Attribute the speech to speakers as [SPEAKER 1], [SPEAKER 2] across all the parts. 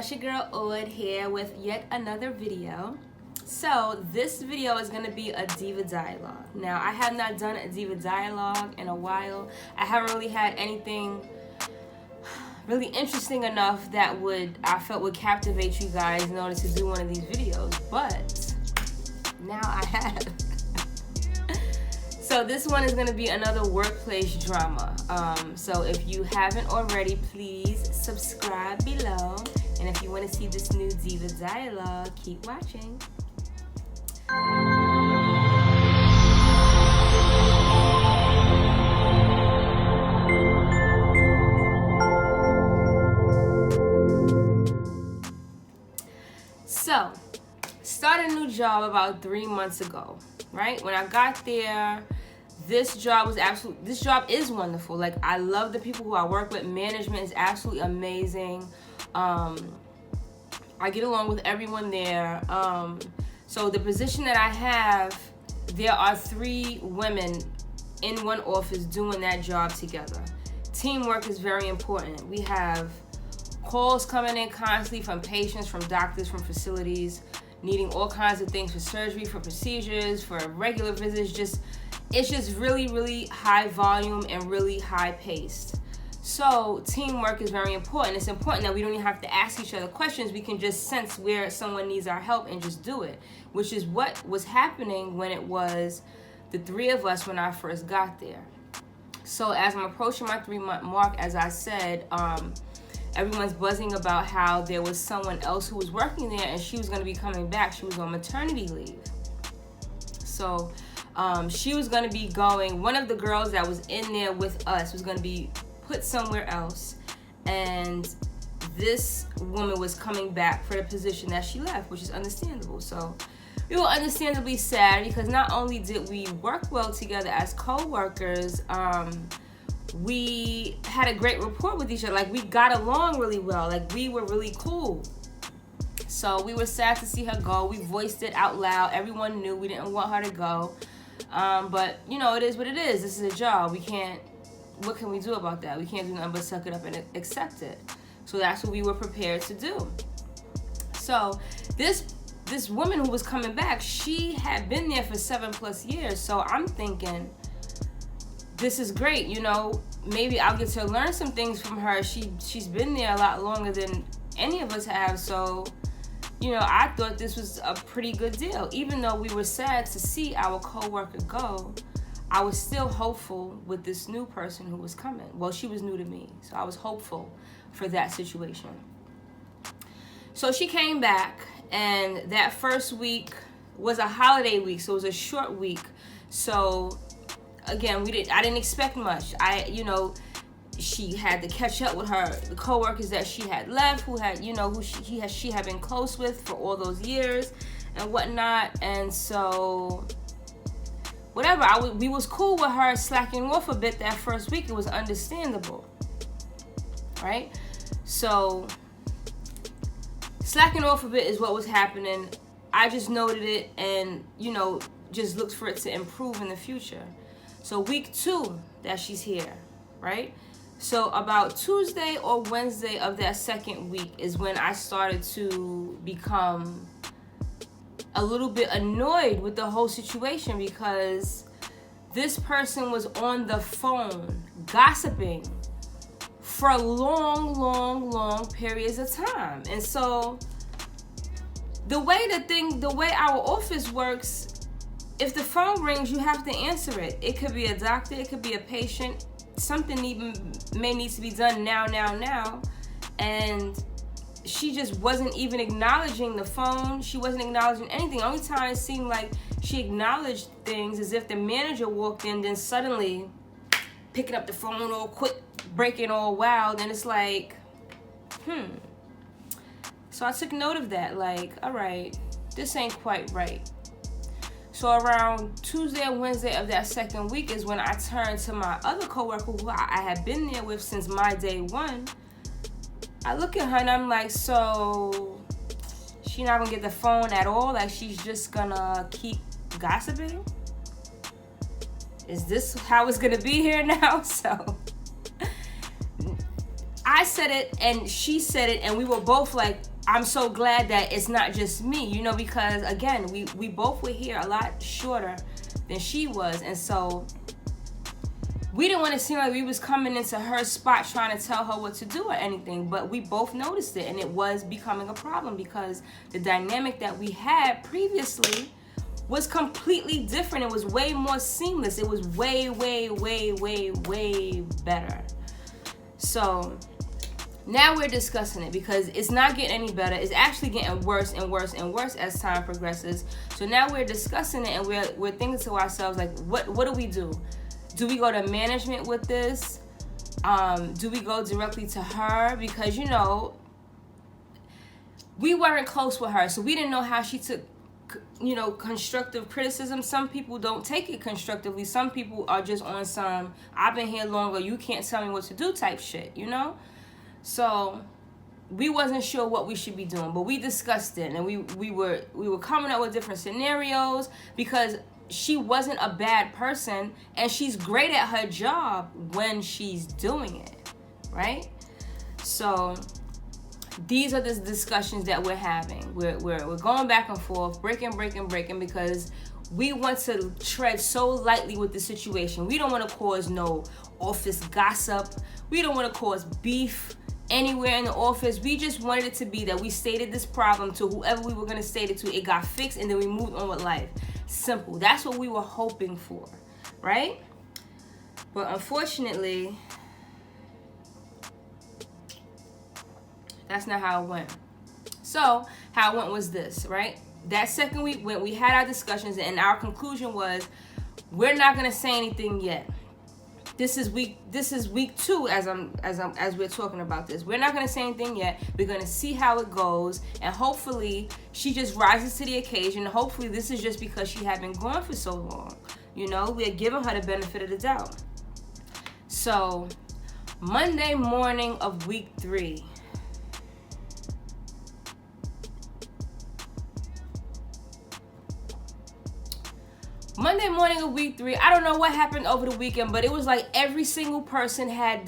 [SPEAKER 1] it's your girl Oud here with yet another video. So this video is going to be a Diva dialogue. Now, I have not done a Diva dialogue in a while. I haven't really had anything really interesting enough that I felt would captivate you guys in order to do one of these videos, but now I have. So this one is going to be another workplace drama. So if you haven't already, please subscribe below. And if you want to see this new Diva dialogue, keep watching. So, started a new job about 3 months ago, right? When I got there, this job is wonderful. Like, I love the people who I work with. Management is absolutely amazing. I get along with everyone there. So the position that I have, there are 3 women in one office doing that job together. Teamwork is very important. We have calls coming in constantly from patients, from doctors, from facilities, needing all kinds of things for surgery, for procedures, for regular visits. It's just really, really high volume and really high paced. So teamwork is very important. It's important that we don't even have to ask each other questions. We can just sense where someone needs our help and just do it, which is what was happening when it was the 3 of us when I first got there. So as I'm approaching my 3-month mark, as I said, everyone's buzzing about how there was someone else who was working there and she was going to be coming back. She was on maternity leave. So she was going to be going, one of the girls that was in there with us was going to be put somewhere else, and this woman was coming back for the position that she left, which is understandable. So we were understandably sad because not only did we work well together as co-workers, we had a great rapport with each other. Like, we got along really well. Like, we were really cool. So we were sad to see her go. We voiced it out loud. Everyone knew we didn't want her to go. But, you know, it is what it is. This is a job. What can we do about that? We can't do nothing but suck it up and accept it. So that's what we were prepared to do. So this woman who was coming back, she had been there for 7+ years. So I'm thinking, this is great, you know, maybe I'll get to learn some things from her. She's been there a lot longer than any of us have. So, you know, I thought this was a pretty good deal. Even though we were sad to see our coworker go, I was still hopeful with this new person who was coming. Well, she was new to me, so I was hopeful for that situation. So she came back, and that first week was a holiday week, so it was a short week. So again, I didn't expect much. She had to catch up with the coworkers that she had left, who she had been close with for all those years and whatnot. And so whatever, we was cool with her slacking off a bit that first week. It was understandable, right? So slacking off a bit is what was happening. I just noted it and, just looked for it to improve in the future. So week 2 that she's here, right? So about Tuesday or Wednesday of that second week is when I started to become a little bit annoyed with the whole situation, because this person was on the phone gossiping for long periods of time. And so the way our office works, if the phone rings, you have to answer it. It could be a doctor, it could be a patient. Something may need to be done now. And she just wasn't even acknowledging the phone. She wasn't acknowledging anything. The only time it seemed like she acknowledged things is if the manager walked in, then suddenly picking up the phone all quick, breaking all wild. And it's like, So I took note of that. Like, all right, this ain't quite right. So around Tuesday or Wednesday of that second week is when I turned to my other coworker who I had been there with since my day one. I look at her and I'm like, so she not gonna get the phone at all? Like, she's just gonna keep gossiping? Is this how it's gonna be here now? So I said it and she said it, and we were both like, I'm so glad that it's not just me, you know, because again, we both were here a lot shorter than she was, and so we didn't want to seem like we was coming into her spot trying to tell her what to do or anything, but we both noticed it, and it was becoming a problem because the dynamic that we had previously was completely different. It was way more seamless. It was way, way, way, way, way better. So now we're discussing it because it's not getting any better. It's actually getting worse and worse and worse as time progresses. So now we're discussing it, and we're thinking to ourselves, like, what do we do? Do we go to management with this? Do we go directly to her? Because, you know, we weren't close with her, so we didn't know how she took, you know, constructive criticism. Some people don't take it constructively. Some people are just on some, I've been here longer, you can't tell me what to do type shit, you know? So we wasn't sure what we should be doing, but we discussed it, and we were coming up with different scenarios because she wasn't a bad person, and she's great at her job when she's doing it, right? So these are the discussions that we're having. We're going back and forth, breaking, because we want to tread so lightly with the situation. We don't want to cause no office gossip. We don't want to cause beef anywhere in the office. We just wanted it to be that we stated this problem to whoever we were going to state it to. It got fixed, and then we moved on with life. Simple. That's what we were hoping for, right? But unfortunately, that's not how it went. So how it went was this, right? That second week when we had our discussions, and our conclusion was, we're not going to say anything yet. This is week 2 as we're talking about this. We're not going to say anything yet. We're going to see how it goes, and hopefully she just rises to the occasion. Hopefully this is just because she had been gone for so long. You know, we're giving her the benefit of the doubt. So Monday morning of week 3, Monday morning of week 3, I don't know what happened over the weekend, but it was like every single person had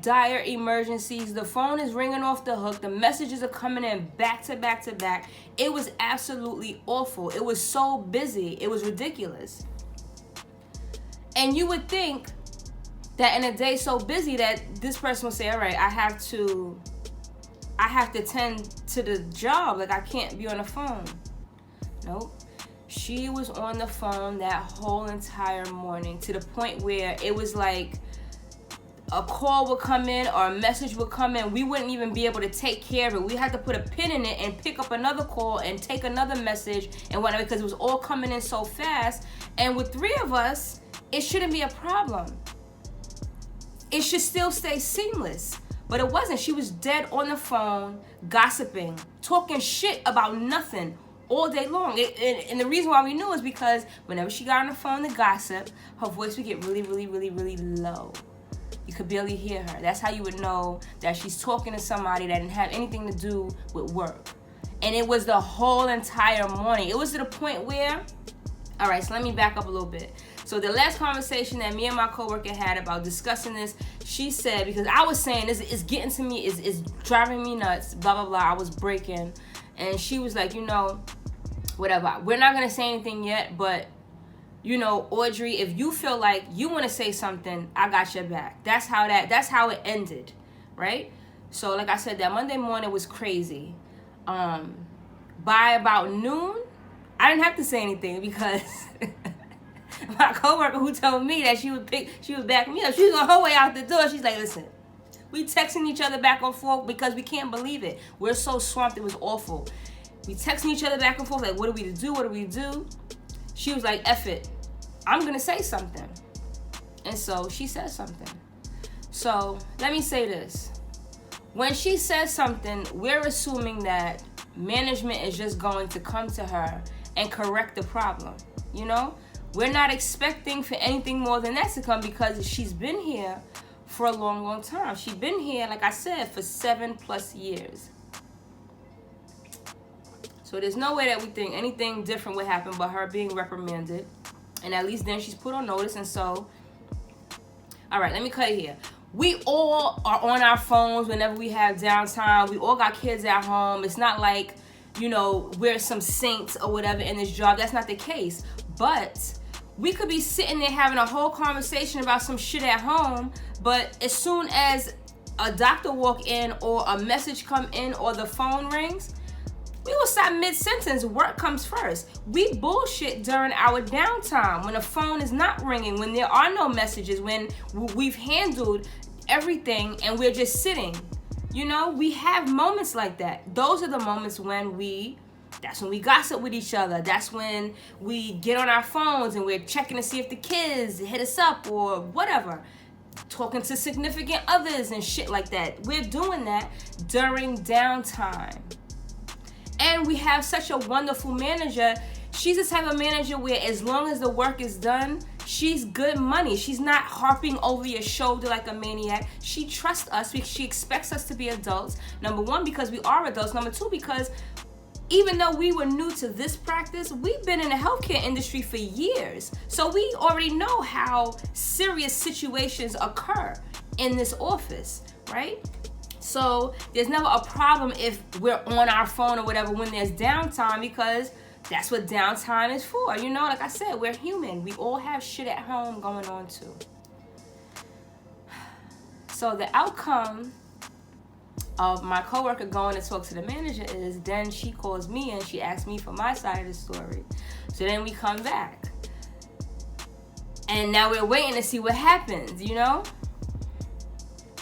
[SPEAKER 1] dire emergencies. The phone is ringing off the hook. The messages are coming in back to back to back. It was absolutely awful. It was so busy. It was ridiculous. And you would think that in a day so busy that this person would say, all right, I have to tend to the job. Like, I can't be on the phone. Nope. She was on the phone that whole entire morning, to the point where it was like a call would come in or a message would come in. We wouldn't even be able to take care of it. We had to put a pin in it and pick up another call and take another message and whatever, because it was all coming in so fast. And with 3 of us, it shouldn't be a problem. It should still stay seamless. But it wasn't. She was dead on the phone, gossiping, talking shit about nothing all day long. And the reason why we knew is because whenever she got on the phone to gossip, her voice would get really, really, really, really low. You could barely hear her. That's how you would know that she's talking to somebody that didn't have anything to do with work. And it was the whole entire morning. It was to the point where, all right, so let me back up a little bit. So the last conversation that me and my coworker had about discussing this, she said, because I was saying this is getting to me, it's driving me nuts, blah, blah, blah. I was breaking. And she was like, you know, whatever. We're not going to say anything yet, but, you know, Audrey, if you feel like you want to say something, I got your back. That's how it ended, right? So, like I said, that Monday morning was crazy. By about noon, I didn't have to say anything because my coworker who told me that she would back me up. She was on her way out the door. She's like, listen, we texting each other back and forth because we can't believe it. We're so swamped. It was awful. We texting each other back and forth like, what do we do? What do we do? She was like, F it. I'm going to say something. And so she said something. So let me say this. When she says something, we're assuming that management is just going to come to her and correct the problem. You know? We're not expecting for anything more than that to come because she's been here for a long, long time. She's been here, like I said, for 7+ years. So there's no way that we think anything different would happen but her being reprimanded. And at least then she's put on notice. And so, all right, let me cut it here. we all are on our phones whenever we have downtime. We all got kids at home. It's not like, you know, we're some saints or whatever in this job. That's not the case. But we could be sitting there having a whole conversation about some shit at home, but as soon as a doctor walk in or a message come in or the phone rings, we will stop mid-sentence. Work comes first. We bullshit during our downtime when the phone is not ringing, when there are no messages, when we've handled everything and we're just sitting. You know, we have moments like that. Those are the moments when that's when we gossip with each other. That's when we get on our phones and we're checking to see if the kids hit us up or whatever. Talking to significant others and shit like that. We're doing that during downtime. And we have such a wonderful manager. She's the type of manager where as long as the work is done, she's good money. She's not harping over your shoulder like a maniac. She trusts us because she expects us to be adults. Number one, because we are adults. Number two, because even though we were new to this practice, we've been in the healthcare industry for years. So we already know how serious situations occur in this office, right? So there's never a problem if we're on our phone or whatever when there's downtime, because that's what downtime is for. You know, like I said, we're human. We all have shit at home going on too. So the outcome of my coworker going to talk to the manager is then she calls me and she asks me for my side of the story. So then we come back. And now we're waiting to see what happens, you know?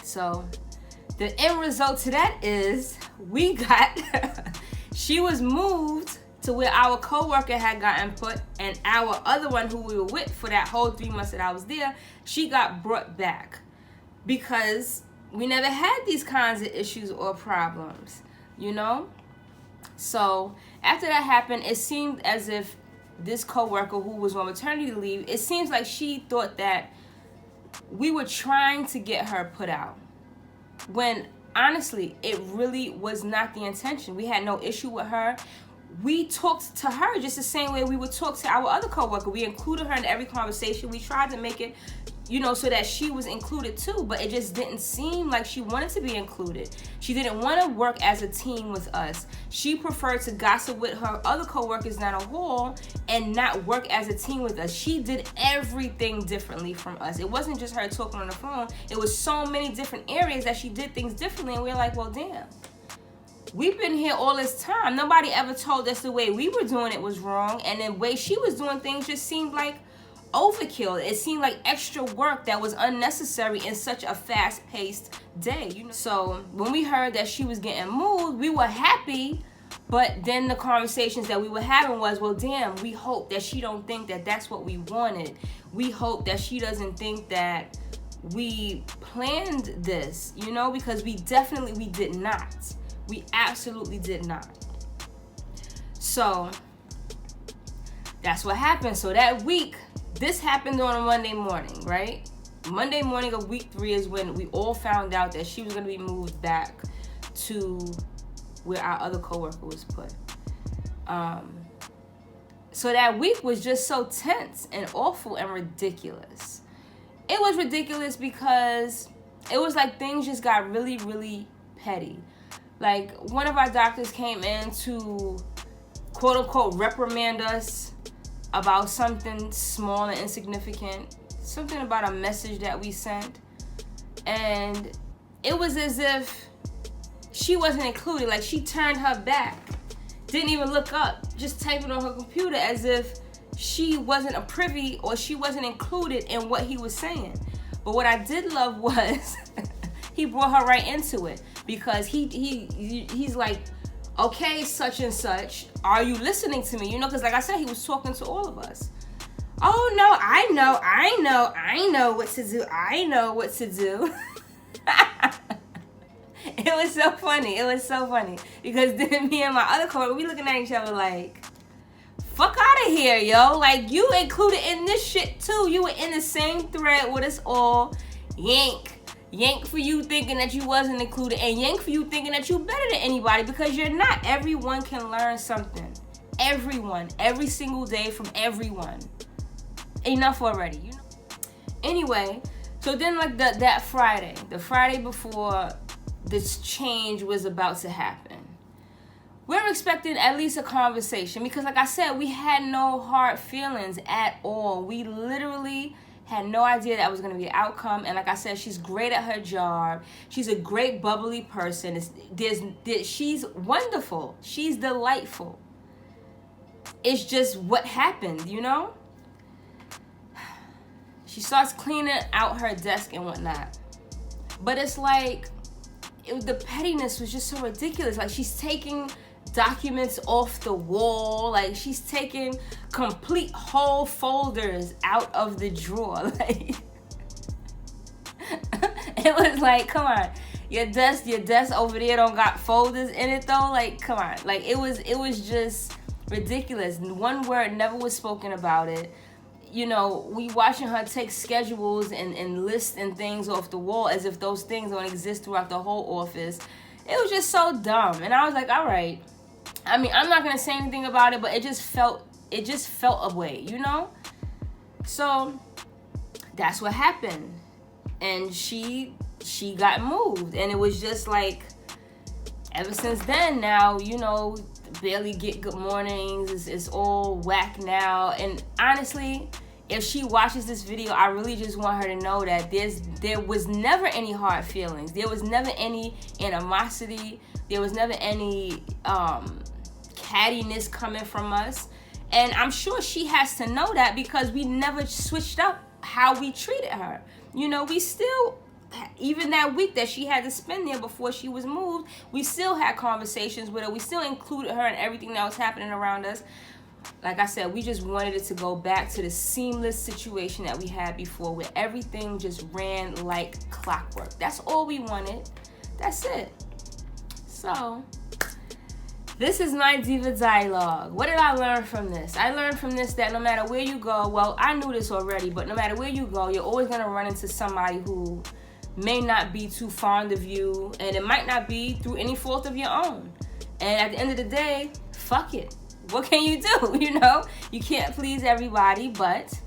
[SPEAKER 1] So the end result to that is she was moved to where our coworker had gotten put, and our other one who we were with for that whole 3 months that I was there, she got brought back because we never had these kinds of issues or problems, you know? So after that happened, it seemed as if this coworker who was on maternity leave, it seems like she thought that we were trying to get her put out, when honestly, it really was not the intention. We had no issue with her. We talked to her just the same way we would talk to our other coworker. We included her in every conversation. We tried to make it, you know, so that she was included too, but it just didn't seem like she wanted to be included. She didn't want to work as a team with us. She preferred to gossip with her other coworkers down the hall and not work as a team with us. She did everything differently from us. It wasn't just her talking on the phone. It was so many different areas that she did things differently, and we were like, well, damn. We've been here all this time. Nobody ever told us the way we were doing it was wrong, and the way she was doing things just seemed like overkill. It seemed like extra work that was unnecessary in such a fast-paced day, you know. So when we heard that she was getting moved, we were happy, but then the conversations that we were having was, well, damn, we hope that she don't think that that's what we wanted. We hope that she doesn't think that we planned this, you know, because we did not. We absolutely did not. So that's what happened. So that week, this happened on a Monday morning, right? Monday morning of week 3 is when we all found out that she was going to be moved back to where our other coworker was put. So that week was just so tense and awful and ridiculous. It was ridiculous because it was like things just got really, really petty. Like, one of our doctors came in to, quote unquote, reprimand us about something small and insignificant, something about a message that we sent. And it was as if she wasn't included. Like, she turned her back, didn't even look up, just typing on her computer as if she wasn't a privy or she wasn't included in what he was saying. But what I did love was he brought her right into it, because he's like, okay, such and such, are you listening to me? You know, because like I said, he was talking to all of us. Oh no, I know what to do. I know what to do. It was so funny. Because then me and my other coworker, we looking at each other like, fuck out of here, yo. Like, you included in this shit too. You were in the same thread with us all. Yank for you thinking that you wasn't included, and yank for you thinking that you better than anybody, because you're not. Everyone can learn something. Everyone. Every single day from everyone. Enough already, you know? Anyway, So then, like, that Friday, the Friday before this change was about to happen, we're expecting at least a conversation because, like I said, we had no hard feelings at all. We literally had no idea that was going to be the outcome. And like I said, she's great at her job. She's a great bubbly person. She's wonderful. She's delightful. It's just what happened, you know? She starts cleaning out her desk and whatnot. But it's like, the pettiness was just so ridiculous. Like, she's taking documents off the wall. Like, she's taking complete whole folders out of the drawer. Like, it was like, come on, your desk over there don't got folders in it though. Like, come on. Like, it was just ridiculous. One word never was spoken about it. You know, we watching her take schedules and lists and things off the wall as if those things don't exist throughout the whole office. It was just so dumb. And I was like, all right. I mean, I'm not going to say anything about it, but it just felt a way, you know? So that's what happened. And she got moved. And it was just like, ever since then, now, you know, barely get good mornings. It's all whack now. And honestly, if she watches this video, I really just want her to know that there was never any hard feelings. There was never any animosity. There was never any cattiness coming from us. And I'm sure she has to know that because we never switched up how we treated her. You know, we still, even that week that she had to spend there before she was moved, we still had conversations with her. We still included her in everything that was happening around us. Like I said, we just wanted it to go back to the seamless situation that we had before, where everything just ran like clockwork. That's all we wanted. That's it. So, this is my Diva dialogue. What did I learn from this? I learned from this that no matter where you go, well, I knew this already, but no matter where you go, you're always going to run into somebody who may not be too fond of you, and it might not be through any fault of your own. And at the end of the day, fuck it. What can you do? You know, you can't please everybody, but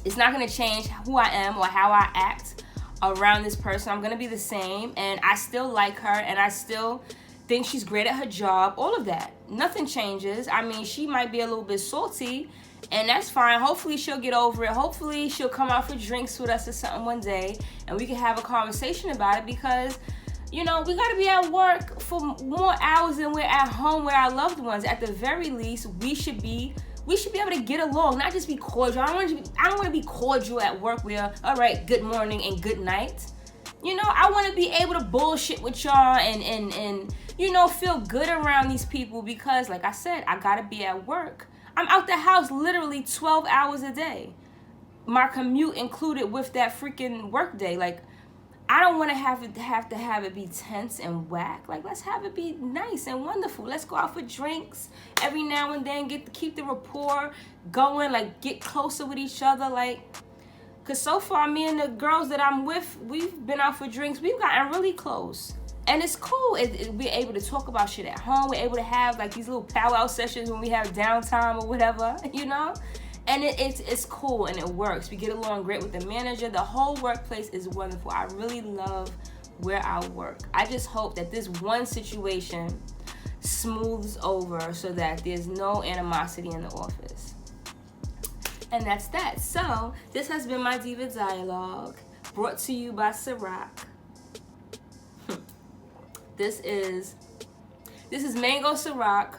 [SPEAKER 1] it's not going to change who I am or how I act around this person. I'm going to be the same, and I still like her, and I still think she's great at her job. All of that. Nothing changes. I mean, she might be a little bit salty, and that's fine. Hopefully she'll get over it. Hopefully she'll come out for drinks with us or something one day, and we can have a conversation about it, because you know, we got to be at work for more hours than we're at home with our loved ones. At the very least, we should be able to get along, not just be cordial. I don't want to be cordial at work where, all right, good morning and good night. You know, I want to be able to bullshit with y'all and you know, feel good around these people, because like I said, I got to be at work. I'm out the house literally 12 hours a day. My commute included with that freaking work day. Like, I don't want to have it be tense and whack. Like, let's have it be nice and wonderful. Let's go out for drinks every now and then. Keep the rapport going. Like, get closer with each other. Like, cause so far, me and the girls that I'm with, we've been out for drinks. We've gotten really close, and it's cool. We're able to talk about shit at home. We're able to have like these little powwow sessions when we have downtime or whatever, you know. And it's cool and it works. We get along great with the manager. The whole workplace is wonderful. I really love where I work. I just hope that this one situation smooths over so that there's no animosity in the office. And that's that. So this has been my Diva Dialogue, brought to you by Ciroc. This is mango Ciroc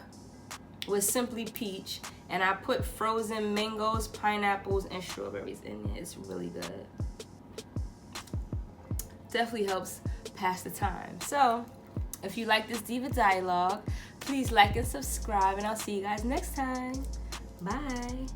[SPEAKER 1] with Simply Peach. And I put frozen mangoes, pineapples, and strawberries in it. It's really good. Definitely helps pass the time. So, if you like this Diva Dialogue, please like and subscribe. And I'll see you guys next time. Bye.